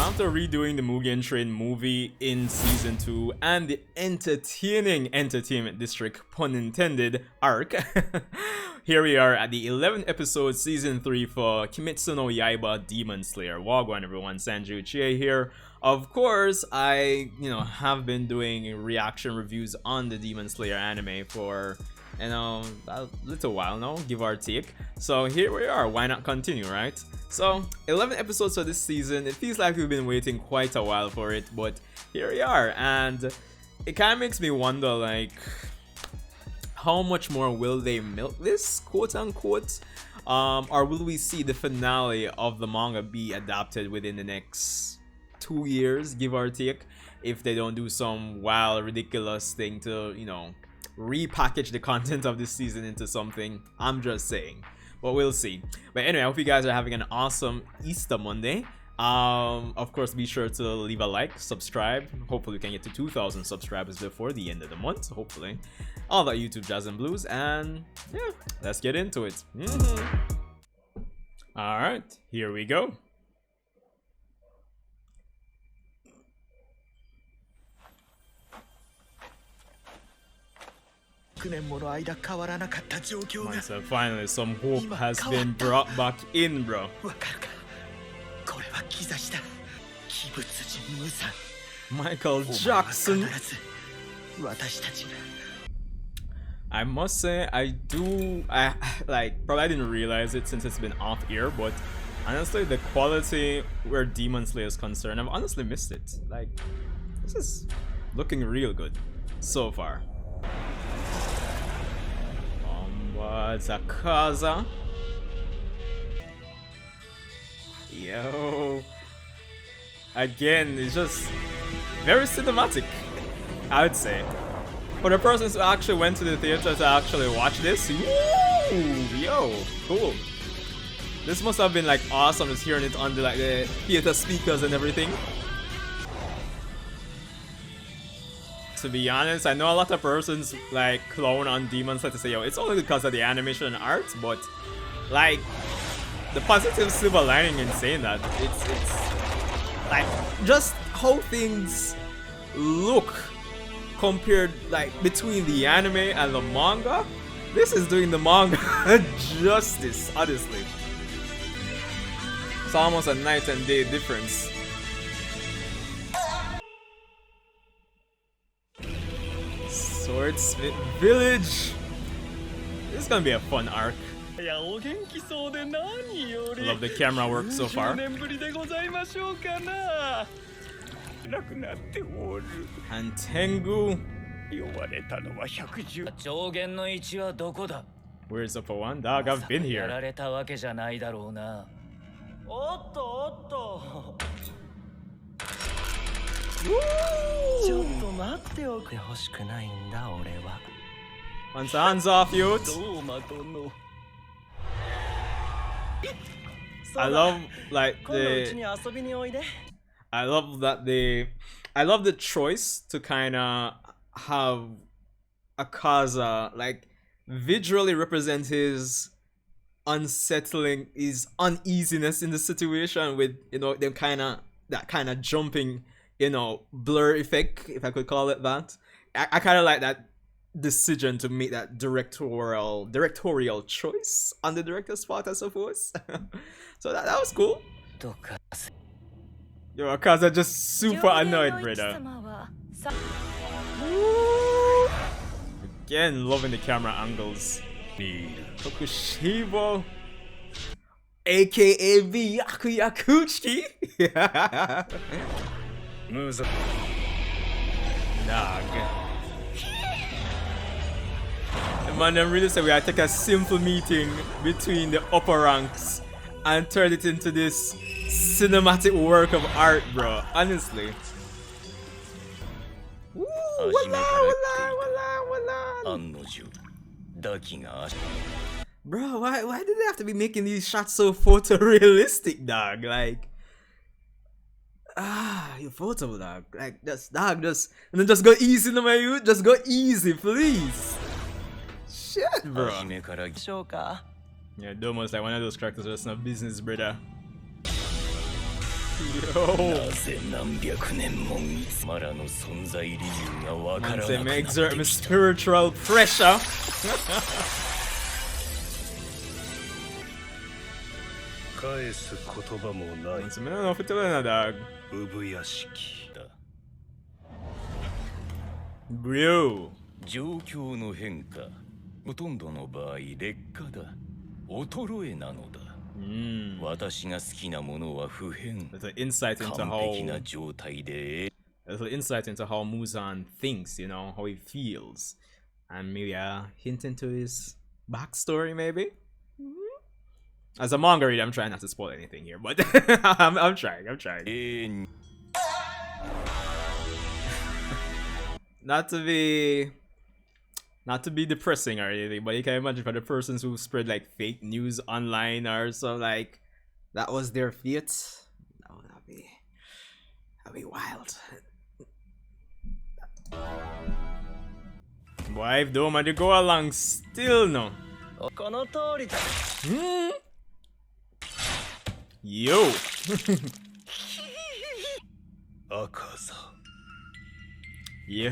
after redoing the Mugen Train movie in season 2 and the entertaining Entertainment District, pun intended, arc, here we are at the 11th episode, season 3 for Kimetsu No Yaiba Demon Slayer. Wagwan everyone, Sanju Chie here. Of course, I, have been doing reaction reviews on the Demon Slayer anime for, a little while now, give or take. So here we are, why not continue, right? So, 11 episodes for this season. It feels like we've been waiting quite a while for it, but here we are, and it kind of makes me wonder, like, how much more will they milk this, quote unquote, or will we see the finale of the manga be adapted within the next 2 years, give or take, if they don't do some wild, ridiculous thing to, repackage the content of this season into something. I'm just saying, but we'll see. But anyway, I hope you guys are having an awesome Easter Monday. Of course, be sure to leave a like, subscribe. Hopefully we can get to 2,000 subscribers before the end of the month, hopefully. All that YouTube jazz and blues, and yeah, let's get into it. All right, here we go. So finally, some hope has been brought back in, bro. Michael Jackson. I must say, I probably didn't realize it since it's been off air, but honestly, the quality where Demon Slayer is concerned, I've honestly missed it. Like, this is looking real good so far. Zakaza. Yo. Again, it's just very cinematic, I would say. For the persons who actually went to the theater to actually watch this, woo, yo, cool. This must have been like awesome, just hearing it on the theater speakers and everything. To be honest, I know a lot of persons like clown on Demon Slayer to say, yo, it's only because of the animation and art, but like the positive silver lining in saying that, it's like just how things look compared, like between the anime and the manga. This is doing the manga justice, honestly. It's almost a night and day difference. Swordsmith Village. This is gonna be a fun arc. Love the camera work so far. And Tengu. Where's Upper One? Dog, I've been here. Once hands off, youth. I love the choice to kind of have Akaza like visually represent his unsettling, his uneasiness in the situation with them that kind of jumping blur effect, if I could call it that. I kind of like that decision to make that directorial choice on the director's part, I suppose. So that was cool. Yo, Akaza just super annoyed, brother. Woo! Again, loving the camera angles. Kokushibo, aka Byakuyakuchi. Muzan. Dog. Man, them really say we gotta take a simple meeting between the upper ranks and turn it into this cinematic work of art, bro. Honestly. Woo, wala. Bro, why did they have to be making these shots so photorealistic, dog? Like, your photo, dog. Like, just and then just go easy, no my youth. Just go easy, please. Shit, bro. Yeah, Domo's like one of those characters that's not business, brother. Man, exert my spiritual pressure. I don't know if it's a dog. Bro. 状況の変化、ほとんどの場合劣化だ。衰えなのだ。私が好きなものは不変。There's an insight into 完 how 璧な状態で。There's an insight into how Muzan thinks, you know, how he feels, and maybe a hint into his backstory, maybe. As a manga reader, I'm trying not to spoil anything here, but I'm trying. Not to be depressing or anything, but you can imagine for the persons who spread like fake news online or so, like that was their fate. That'd be wild. Boy, if don't want to go along still no. Yo. Yo.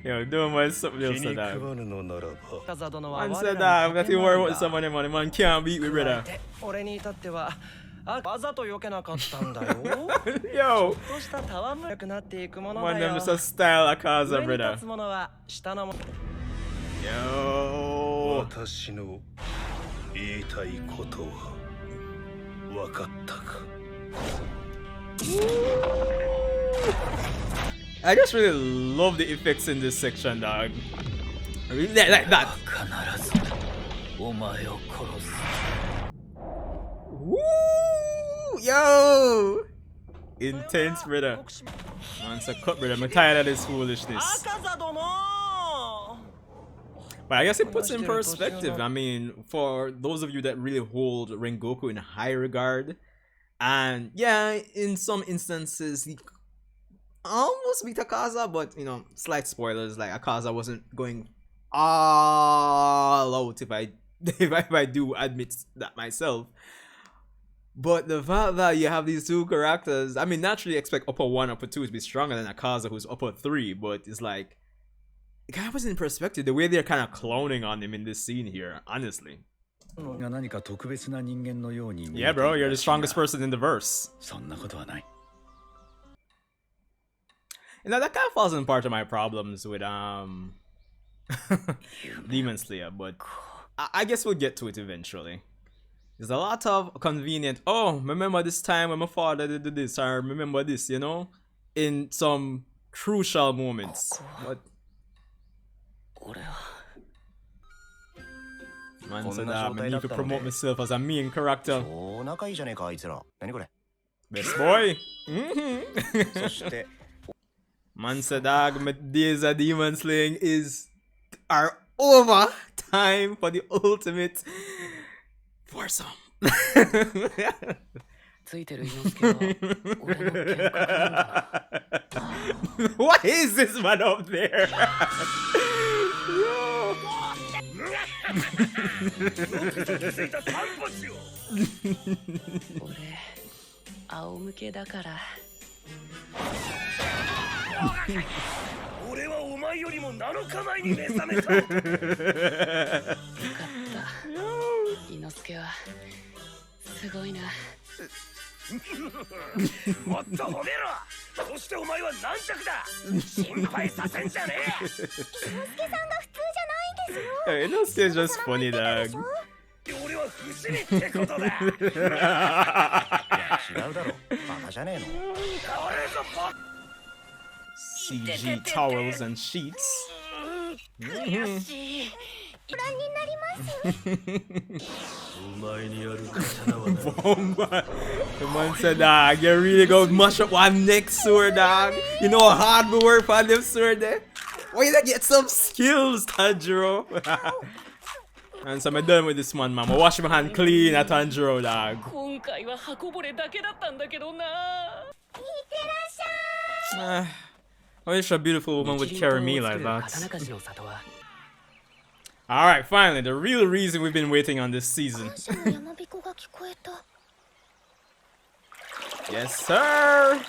Yo, don't mind something else to that. Man said that, I'm getting worried about some of them, man can't beat me, brother. Yo! Man, them just a style Akaza, brother. Yo! I just really love the effects in this section, dog. I really like that. Woo! Yo! Intense, brother. Man, it's a cut, brother. I'm tired of this foolishness. But I guess it puts in perspective. I mean, for those of you that really hold Rengoku in high regard, and yeah, in some instances, he almost beat Akaza, but you know, slight spoilers, like Akaza wasn't going all out if I do admit that myself. But the fact that you have these two characters, I mean, naturally expect upper 1, upper 2 to be stronger than Akaza, who's upper 3, but it's like, it kind of was in perspective, the way they're kind of clowning on him in this scene here, honestly. Yeah, bro, you're the strongest person in the verse. You know, that kind of falls in part of my problems with Demon Slayer, but I guess we'll get to it eventually. There's a lot of convenient, oh, remember this time when my father did this, or remember this, you know, in some crucial moments. But man said I need to promote myself as a main character. Best boy. Man said dog, my days of demon slaying are over. Time for the ultimate foursome. What is this man up there? Yo. Inosuke's just funny, dog. CG towels and sheets. Bomba. The man said, dog, you really go mash up one next sword, dog. You know how hard we work for them sword there? Why you get some skills, Tanjiro? And so I'm done with this man, man. I wash my hand clean at Tanjiro, dog. Oh, it's a beautiful woman would carry me like that. Alright, finally, the real reason we've been waiting on this season. Yes, sir!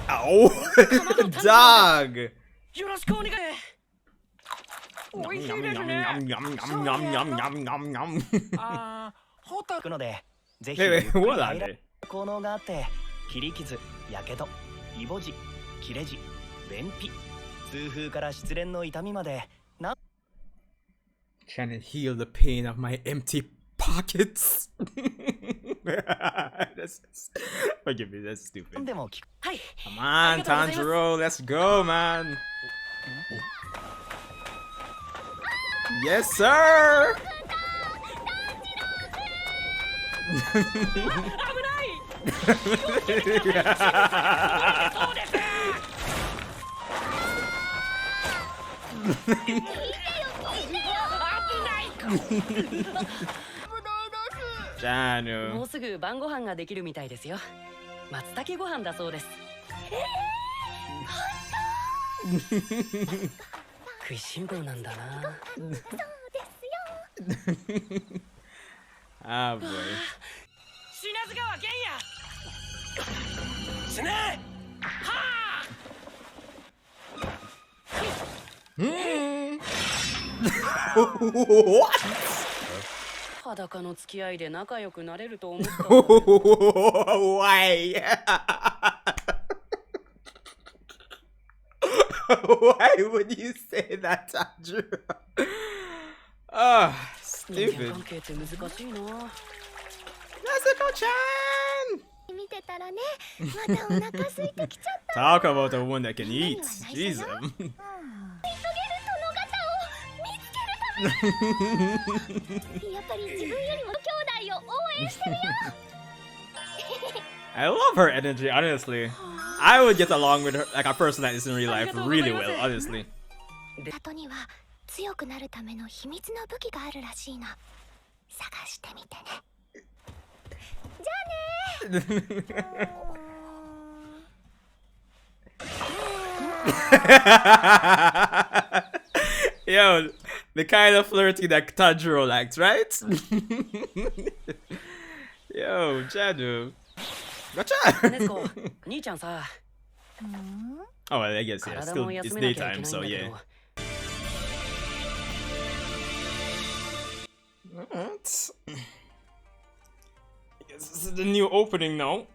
Ow! Dog! Wait, what are they? Can it heal the pain of my empty pockets? Forgive me, that's stupid. Come on, Tanjiro, let's go, man. Yes, sir. Janu. もうすぐ晩ご飯ができるみたいですよ。松茸ご飯だそうです。食いしん坊なんだな。Ah, boy. 死なず川玄也。死ね。はあ。What? 裸の付き合いで仲良くなれると思った。Why? Why would you say that, Tanjiro? Ah, stupid. Nezuko-chan! Talk about a woman that can eat. Jesus. I love her energy, honestly. I would get along with her, like a person that is in real life, really well, honestly. Yo, the kind of flirting that Tanjiro likes, right? Yo, Jadu. Gotcha! Oh, well, I guess, yeah, still, it's daytime, so yeah. Alright. I guess this is the new opening now.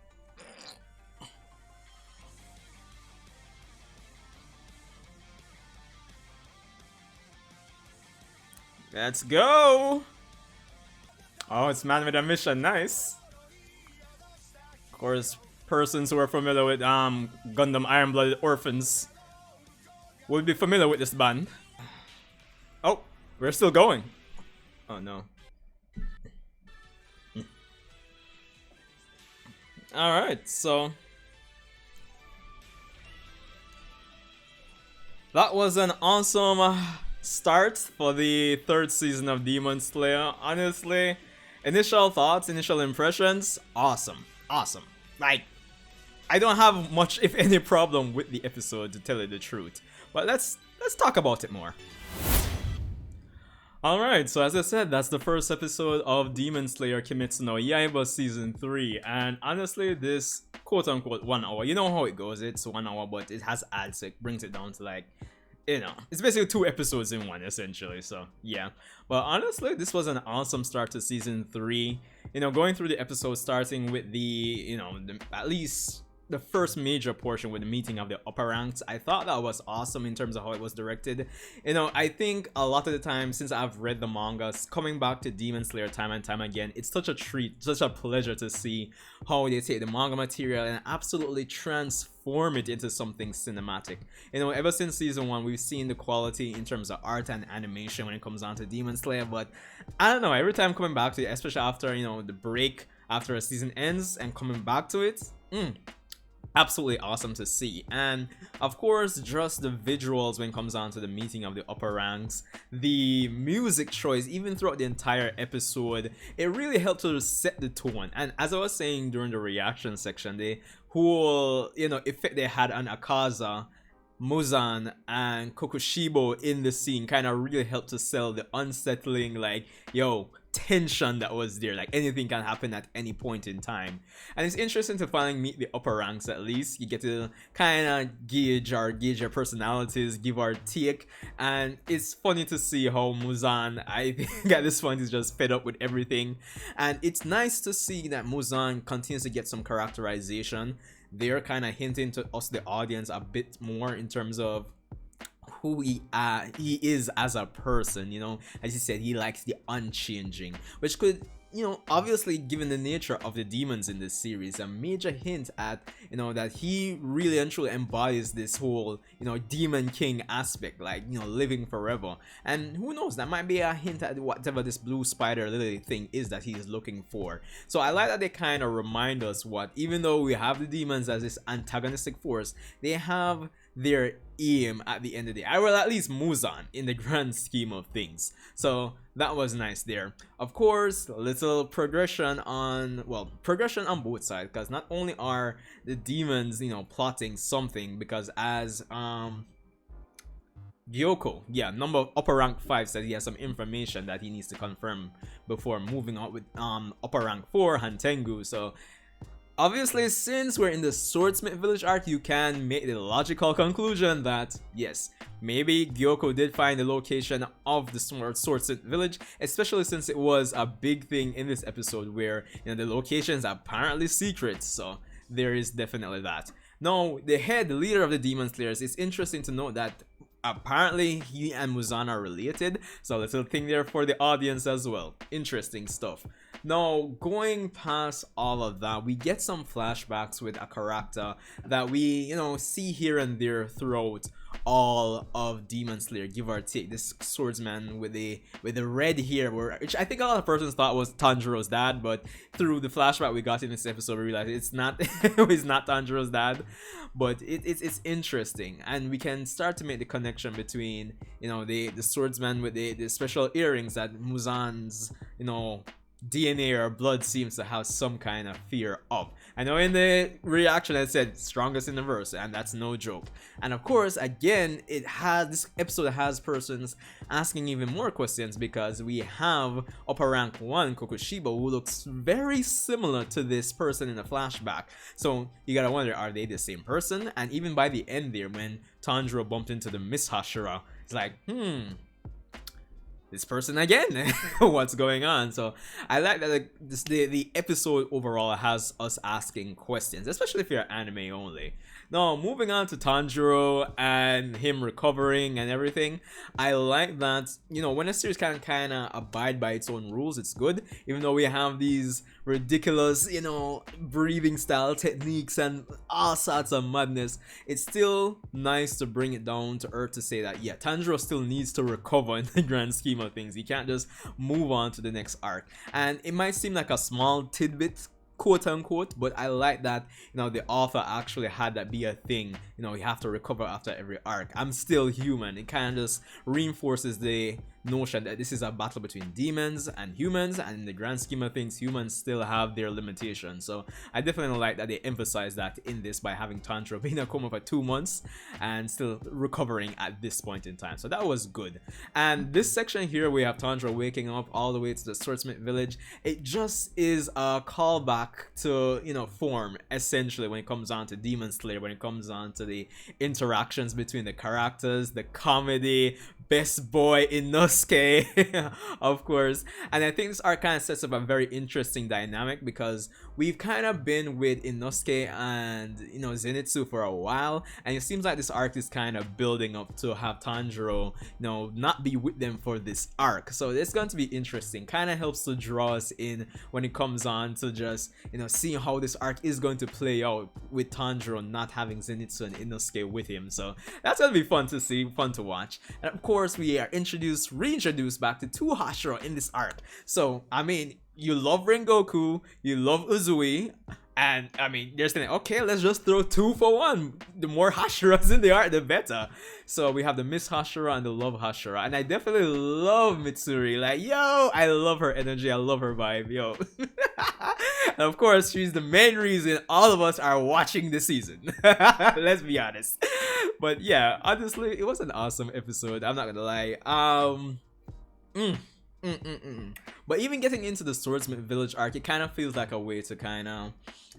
Let's go! Oh, it's Man with a Mission, nice. Of course, persons who are familiar with Gundam Iron Blooded Orphans will be familiar with this band. Oh, we're still going. Oh no. Alright, so that was an awesome start for the third season of Demon Slayer. Honestly, initial thoughts, initial impressions, awesome. Awesome. Like, I don't have much, if any, problem with the episode, to tell you the truth. But let's talk about it more. Alright, so as I said, that's the first episode of Demon Slayer Kimetsu No Yaiba Season 3. And honestly, this quote-unquote 1 hour, you know how it goes, it's 1 hour, but it has ads, so it brings it down to, like, you know, it's basically 2 episodes in one, essentially, so yeah. But honestly, this was an awesome start to Season 3. You know, going through the episode, starting with the, you know, at least the first major portion with the meeting of the upper ranks, I thought that was awesome in terms of how it was directed. You know, I think a lot of the time since I've read the mangas, coming back to Demon Slayer time and time again, it's such a treat, such a pleasure to see how they take the manga material and absolutely transform it into something cinematic. You know, ever since season 1, we've seen the quality in terms of art and animation when it comes down to Demon Slayer, but I don't know, every time coming back to it, especially after, you know, the break after a season ends and coming back to it, absolutely awesome to see. And of course, just the visuals when it comes down to the meeting of the upper ranks, the music choice, even throughout the entire episode, it really helped to set the tone. And as I was saying during the reaction section, the whole effect they had on Akaza, Muzan, and Kokushibo in the scene kind of really helped to sell the unsettling, like, yo, tension that was there. Like, anything can happen at any point in time. And it's interesting to finally meet the upper ranks. At least you get to kind of gauge your personalities, give our take. And it's funny to see how Muzan, I think at this point, is just fed up with everything. And it's nice to see that Muzan continues to get some characterization. They're kind of hinting to us, the audience, a bit more in terms of who he is as a person. As he said, he likes the unchanging, which could, obviously, given the nature of the demons in this series, a major hint at that he really and truly embodies this whole demon king aspect, like living forever. And who knows, that might be a hint at whatever this blue spider lily thing is that he's looking for. So I like that they kind of remind us what, even though we have the demons as this antagonistic force, they have their aim at the end of the day. I will, at least Muzan, in the grand scheme of things. So that was nice there. Of course, a little progression on both sides, because not only are the demons plotting something, because as Gyoko, number upper rank 5, says he has some information that he needs to confirm before moving on with upper rank 4 Hantengu. So obviously, since we're in the Swordsmith Village arc, you can make the logical conclusion that, yes, maybe Gyoko did find the location of the Swordsmith Village, especially since it was a big thing in this episode where, the locations are apparently secret, so there is definitely that. Now, the leader of the Demon Slayers, it's interesting to note that apparently he and Muzan are related, so a little thing there for the audience as well. Interesting stuff. Now, going past all of that, we get some flashbacks with a character that we, see here and there throughout all of Demon Slayer, give or take. This swordsman with the red hair, which I think a lot of persons thought was Tanjiro's dad, but through the flashback we got in this episode, we realized it's not it's not Tanjiro's dad. But it's interesting, and we can start to make the connection between the swordsman with the special earrings that Muzan's DNA or blood seems to have some kind of fear of. I know in the reaction I said strongest in the verse, and that's no joke. And of course, again, this episode has persons asking even more questions, because we have Upper Rank 1 Kokushibo, who looks very similar to this person in the flashback. So you gotta wonder, are they the same person? And even by the end there, when Tanjiro bumped into the Miss Hashira, it's like, this person again. What's going on? So I like that the episode overall has us asking questions, especially if you're anime only. Now, moving on to Tanjiro and him recovering and everything, I like that, when a series can kind of abide by its own rules, it's good. Even though we have these ridiculous, breathing style techniques and all sorts of madness, it's still nice to bring it down to earth to say that, Tanjiro still needs to recover in the grand scheme of things. He can't just move on to the next arc. And it might seem like a small tidbit, quote unquote, but I like that the author actually had that be a thing. You have to recover after every arc. I'm still human. It kind of just reinforces the notion that this is a battle between demons and humans, and in the grand scheme of things, humans still have their limitations. So I definitely like that they emphasize that in this by having Tanjiro being in a coma for 2 months and still recovering at this point in time. So that was good. And this section here, we have Tanjiro waking up all the way to the Swordsmith Village. It just is a callback to form, essentially, when it comes on to Demon Slayer, when it comes on to the interactions between the characters, the comedy, best boy Inosuke, of course. And I think this arc kind of sets up a very interesting dynamic, because we've kind of been with Inosuke and Zenitsu for a while, and it seems like this arc is kind of building up to have Tanjiro not be with them for this arc. So it's going to be interesting. Kind of helps to draw us in when it comes on to just seeing how this arc is going to play out with Tanjiro not having Zenitsu and Inosuke with him. So that's gonna be fun to see, fun to watch. And of course, we are reintroduced back to 2 Hashira in this arc. So I mean, you love Rengoku, you love Uzui, And I mean, they're saying, okay, let's just throw 2 for 1. The more Hashiras in the art, the better. So we have the Miss Hashira and the Love Hashira. And I definitely love Mitsuri. Like, yo, I love her energy. I love her vibe, yo. And of course, she's the main reason all of us are watching this season. Let's be honest. But yeah, honestly, it was an awesome episode. I'm not gonna lie. But even getting into the Swordsmith Village arc, it kind of feels like a way to kind of,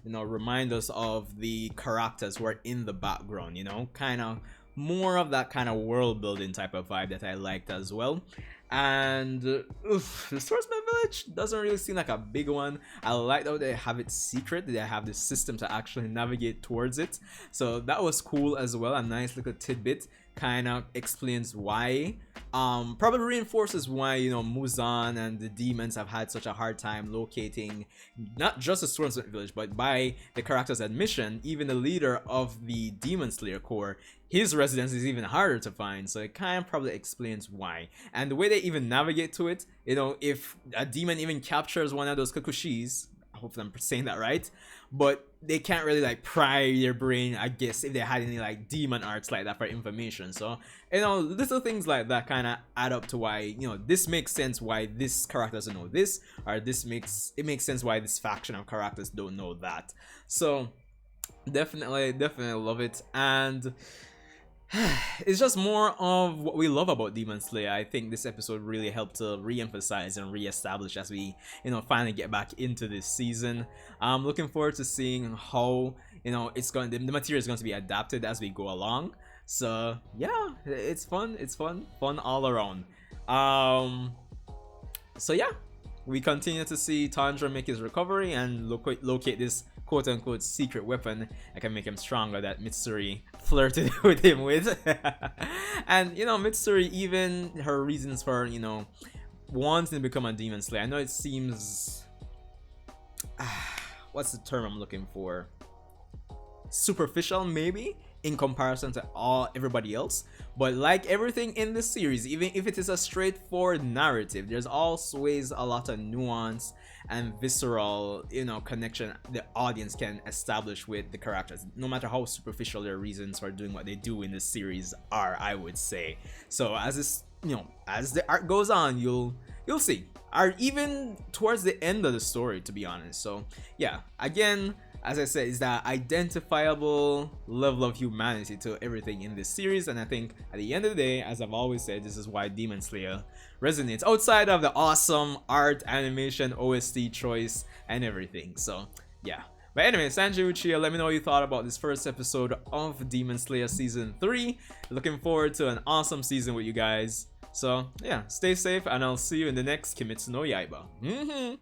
you know, remind us of the characters who are in the background, you know, kind of more of that kind of world building type of vibe that I liked as well. And the Swordsmith Village doesn't really seem like a big one. I like how they have it secret, they have the system to actually navigate towards it, so that was cool as well. A nice little tidbit, kind of explains why, probably reinforces why, you know, Muzan and the demons have had such a hard time locating not just the Swordsmith Village, but by the character's admission, even the leader of the Demon Slayer Corps, his residence is even harder to find. So it kind of probably explains why. And the way they even navigate to it, you know, if a demon even captures one of those Kokushis, I hope I'm saying that right, but they can't really like pry their brain, I guess, if they had any like demon arts like that for information. So, you know, little things like that kind of add up to why, you know, this makes sense why this character doesn't know this, or it makes sense why this faction of characters don't know that. So definitely love it. And it's just more of what we love about Demon Slayer. I think this episode really helped to re-emphasize and re-establish as we, you know, finally get back into this season. I'm looking forward to seeing how, you know, the material is going to be adapted as we go along. So yeah, it's fun all around. So yeah, we continue to see Tanjiro make his recovery and locate this quote-unquote secret weapon that can make him stronger that Mitsuri flirted with him with. And you know, Mitsuri, even her reasons for, you know, wanting to become a demon slayer, I know it seems what's the term I'm looking for, superficial maybe in comparison to everybody else, but like everything in this series, even if it is a straightforward narrative, there's always a lot of nuance and visceral, you know, connection the audience can establish with the characters, no matter how superficial their reasons for doing what they do in this series are, I would say. So as this, you know, as the art goes on, you'll see, or even towards the end of the story, to be honest. So yeah, again, as I said, is that identifiable level of humanity to everything in this series. And I think at the end of the day, as I've always said, this is why Demon Slayer resonates outside of the awesome art, animation, OST choice, and everything. So yeah. But anyway, Sanji Uchiha, let me know what you thought about this first episode of Demon Slayer Season 3. Looking forward to an awesome season with you guys. So yeah, stay safe, and I'll see you in the next Kimetsu no Yaiba.